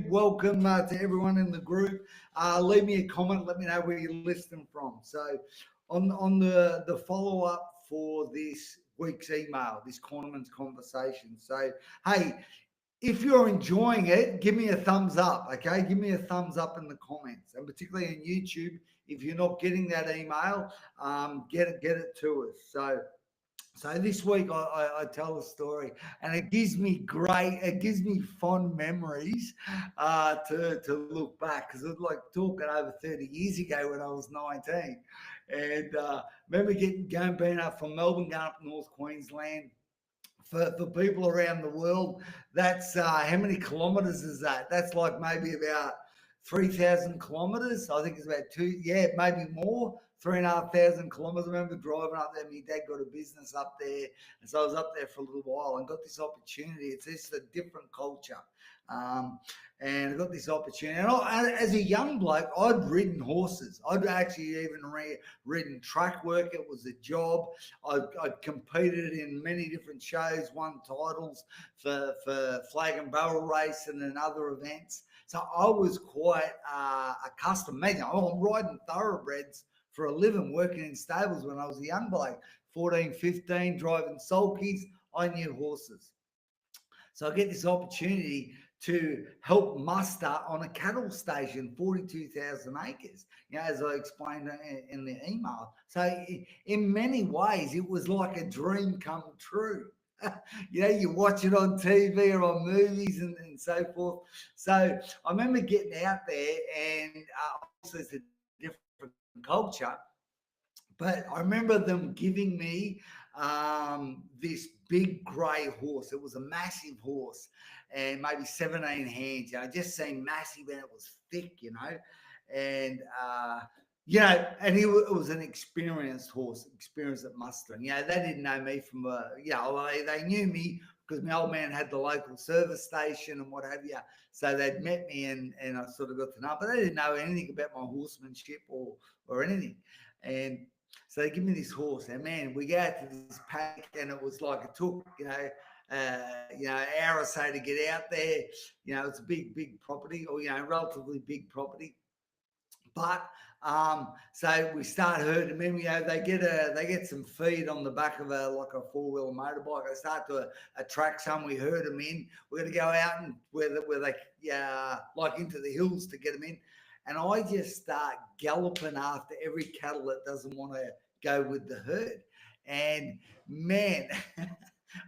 Welcome to everyone in the group. Leave me a comment. Let me know where you're listening from. So, on the follow up for this week's email, this Cornermen's Conversation. So, hey, if you're enjoying it, give me a thumbs up. Okay, give me a thumbs up in the comments, and particularly on YouTube. If you're not getting that email, get it to us. So this week I tell a story, and it gives me fond memories to look back because it's like talking over 30 years ago when I was 19, and remember being up from Melbourne, going up to North Queensland. For people around the world, that's how many kilometres is that? That's like maybe about 3,000 kilometres. I think it's about maybe more. 3,500 kilometres. I remember driving up there. My dad got a business up there, and so I was up there for a little while and got this opportunity. It's just a different culture, and I got this opportunity. And as a young bloke, I'd ridden horses. I'd actually even ridden track work. It was a job. I'd competed in many different shows, won titles for flag and barrel racing and other events. So I was quite accustomed. Man, I'm riding thoroughbreds for a living, working in stables when I was a young bloke, 14, 15, driving sulkies. I knew horses. So I get this opportunity to help muster on a cattle station, 42,000 acres, as I explained in the email. So in many ways, it was like a dream come true. You watch it on TV or on movies and so forth. So I remember getting out there, and obviously it's a different culture, but I remember them giving me this big grey horse. It was a massive horse, and maybe 17 hands. Just seemed massive, and it was thick, and and it was an experienced horse, experienced at mustering. They didn't know me from they knew me because my old man had the local service station and what have you. So they'd met me, and I sort of got to know, but they didn't know anything about my horsemanship or anything. And so they give me this horse, and man, we go out to this paddock, and it was like it took, an hour or so to get out there. It's a big property, or relatively big property. But so we start herding them. They get some feed on the back of a 4-wheel motorbike. They start to attract some. We herd them in. We're going to go out and where they like into the hills to get them in. And I just start galloping after every cattle that doesn't want to go with the herd. And man,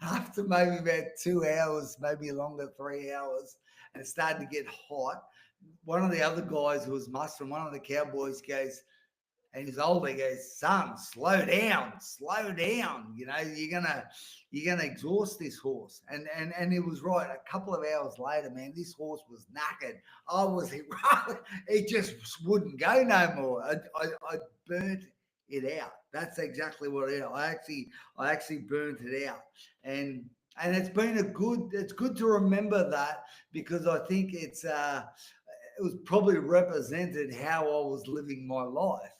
after maybe about 2 hours, maybe longer, 3 hours, and it started to get hot, one of the other guys who was mustering, one of the cowboys goes, and he's older, he goes, "Son, slow down. You're gonna exhaust this horse." And he was right. A couple of hours later, man, this horse was knackered. It just wouldn't go no more. I burnt it out. That's exactly what it is. I actually burnt it out. And it's good to remember that, because I think it was probably represented how I was living my life,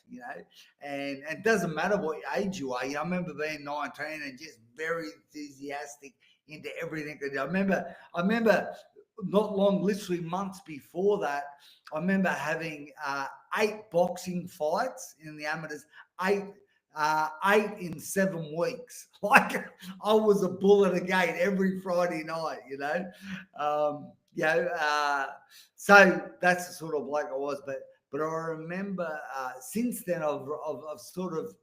and it doesn't matter what age you are. I remember being 19 and just very enthusiastic into everything I did. I remember not long, literally months before that, I remember having 8 boxing fights in the amateurs, eight in 7 weeks. Like I was a bull at a gate every Friday night, so that's the sort of bloke I was. But I remember since then I've sort of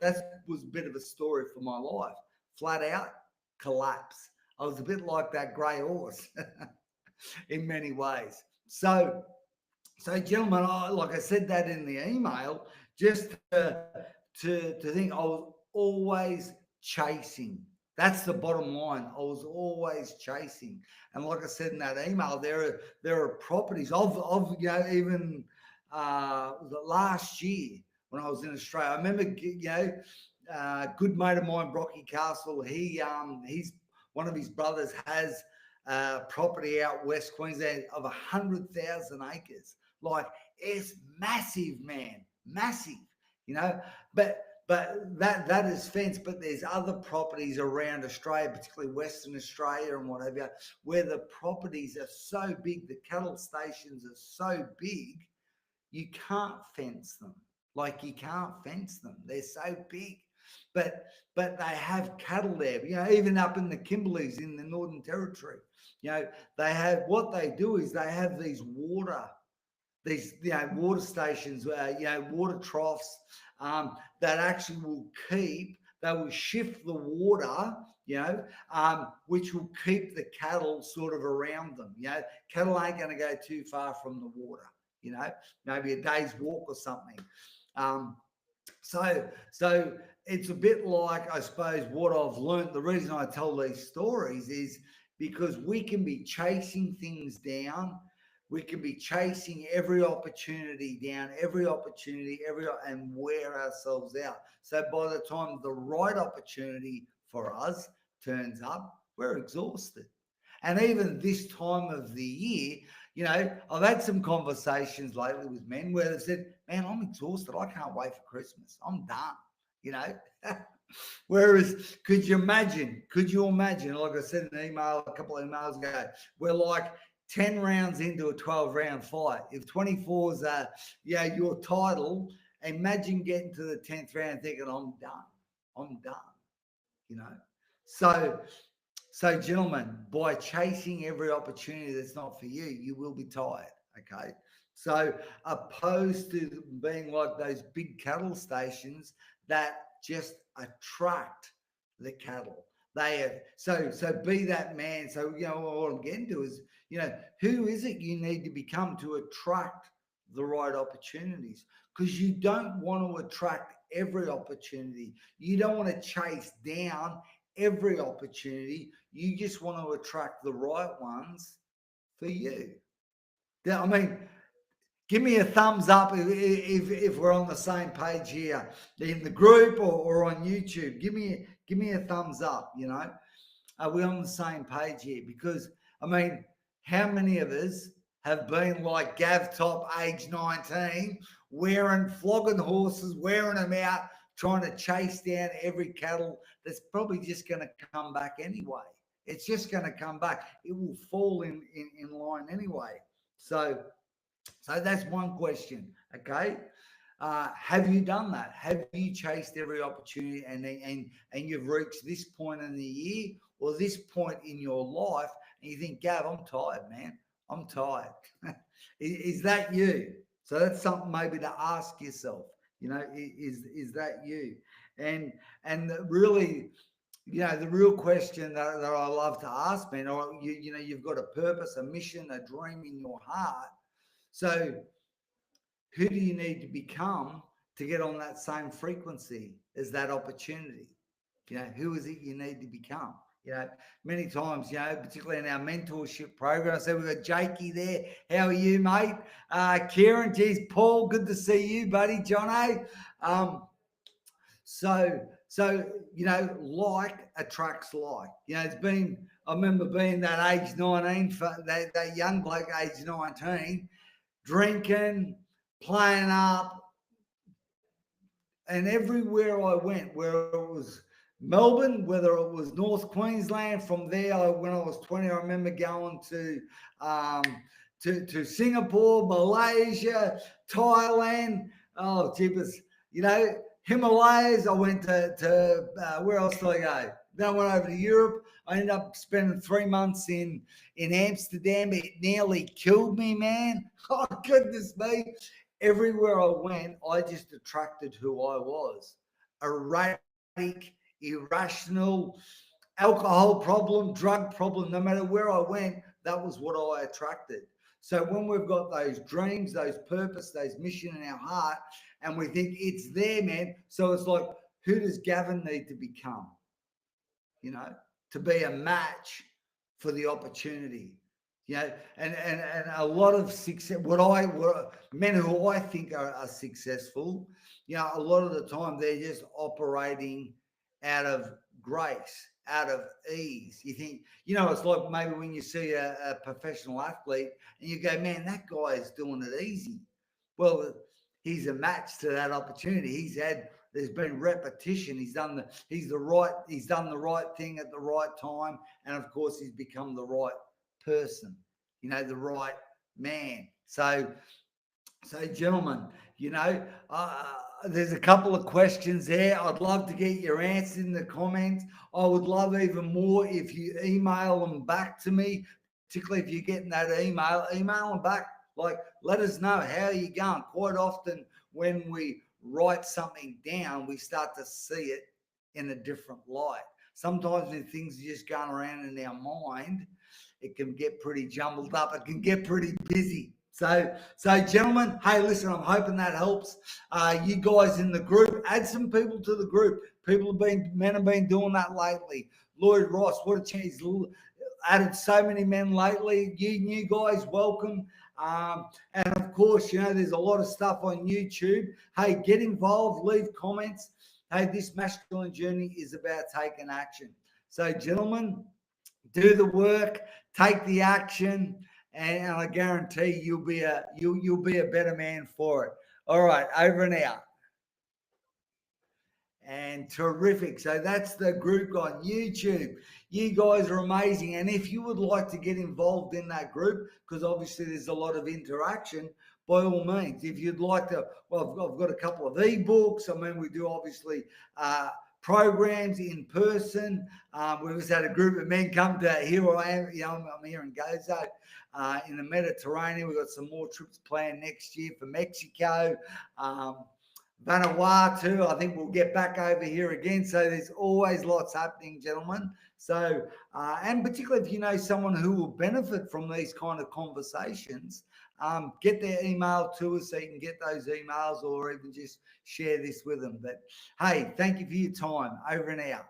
that was a bit of a story for my life. Flat out collapse. I was a bit like that grey horse in many ways. So gentlemen, like I said that in the email, just to think I was always chasing. That's the bottom line. I was always chasing. And like I said in that email, there are properties of even last year when I was in Australia. I remember good mate of mine, Brocky Castle. He's one of his brothers has property out West Queensland of 100,000 acres. Like it's massive, man, massive. But but that is fence. But there's other properties around Australia, particularly Western Australia and whatever, where the properties are so big, the cattle stations are so big, you can't fence them. Like you can't fence them. They're so big. But they have cattle there. Even up in the Kimberleys in the Northern Territory, they have, what they do is they have these water stations, water troughs, that actually they will shift the water, which will keep the cattle sort of around them. Cattle ain't going to go too far from the water, maybe a day's walk or something. So it's a bit like, I suppose, what I've learned. The reason I tell these stories is because we can be chasing things down. We can be chasing every opportunity down, and wear ourselves out. So by the time the right opportunity for us turns up, we're exhausted. And even this time of the year, I've had some conversations lately with men where they said, man, I'm exhausted. I can't wait for Christmas. I'm done, Whereas, could you imagine, like I said in an email a couple of emails ago, we're like 10 rounds into a 12-round fight. If 24 is your title, imagine getting to the 10th round thinking, I'm done. So, gentlemen, by chasing every opportunity that's not for you, you will be tired, okay? So, opposed to being like those big cattle stations that just attract the cattle. They have, so be that man. So, what I'm getting to is, who is it you need to become to attract the right opportunities? Because you don't want to attract every opportunity. You don't want to chase down every opportunity. You just want to attract the right ones for you. I mean, give me a thumbs up if we're on the same page here in the group or on YouTube. Give me a thumbs up. Are we on the same page here? Because I mean, how many of us have been like Gav Topp, age 19, flogging horses, wearing them out, trying to chase down every cattle that's probably just going to come back anyway. It's just going to come back. It will fall in line anyway. So that's one question, okay? Have you done that? Have you chased every opportunity and you've reached this point in the year or this point in your life and you think, Gav, I'm tired, man. I'm tired. Is that you? So that's something maybe to ask yourself, is that you? And really, the real question that I love to ask, man, or you've got a purpose, a mission, a dream in your heart. So who do you need to become to get on that same frequency as that opportunity? Who is it you need to become? Many times, particularly in our mentorship program, I said, we've got Jakey there. How are you, mate? Kieran, geez, Paul, good to see you, buddy. Jono. So, like attracts like. I remember being that age 19, that young bloke, age 19, drinking, playing up, and everywhere I went, where it was Melbourne, whether it was North Queensland, from there, when I was 20, I remember going to Singapore, Malaysia, Thailand. Oh, jeepers, Himalayas. I went to where else did I go? Then I went over to Europe. I ended up spending 3 months in Amsterdam. It nearly killed me, man. Oh, goodness me. Everywhere I went, I just attracted who I was. Erratic, irrational, alcohol problem, drug problem. No matter where I went, that was what I attracted. So when we've got those dreams, those purpose, those mission in our heart, and we think it's there, man. So it's like, who does Gavin need to become? To be a match for the opportunity. And a lot of success, men who I think are successful, a lot of the time they're just operating out of grace, out of ease. You think, it's like maybe when you see a professional athlete and you go, man, that guy is doing it easy. Well, he's a match to that opportunity. there's been repetition. He's done the right thing at the right time, and of course, he's become the right person. The right man. So, gentlemen, there's a couple of questions there. I'd love to get your answers in the comments. I would love even more if you email them back to me, particularly if you're getting that email them back. Like, let us know how you're going. Quite often when we write something down, we start to see it in a different light. Sometimes when things are just going around in our mind, it can get pretty jumbled up. It can get pretty busy. So, gentlemen, hey, listen, I'm hoping that helps. You guys in the group, add some people to the group. Men have been doing that lately. Lloyd Ross, what a chance. Added so many men lately. You new guys, welcome. And of course, there's a lot of stuff on YouTube. Hey, get involved, leave comments. Hey, this masculine journey is about taking action. So, gentlemen, do the work, take the action, and I guarantee you'll be a better man for it. All right, over and out. And terrific. So that's the group on YouTube. You guys are amazing. And if you would like to get involved in that group, because obviously there's a lot of interaction, by all means, if you'd like to, well, I've got a couple of ebooks. I mean, we do obviously programs in person. We just had a group of men come to here. I am, I'm here in Gozo in the Mediterranean. We've got some more trips planned next year for Mexico. Vanuatu, I think we'll get back over here again. So there's always lots happening, gentlemen. So, and particularly if you know someone who will benefit from these kind of conversations, get their email to us so you can get those emails or even just share this with them. But hey, thank you for your time. Over and out.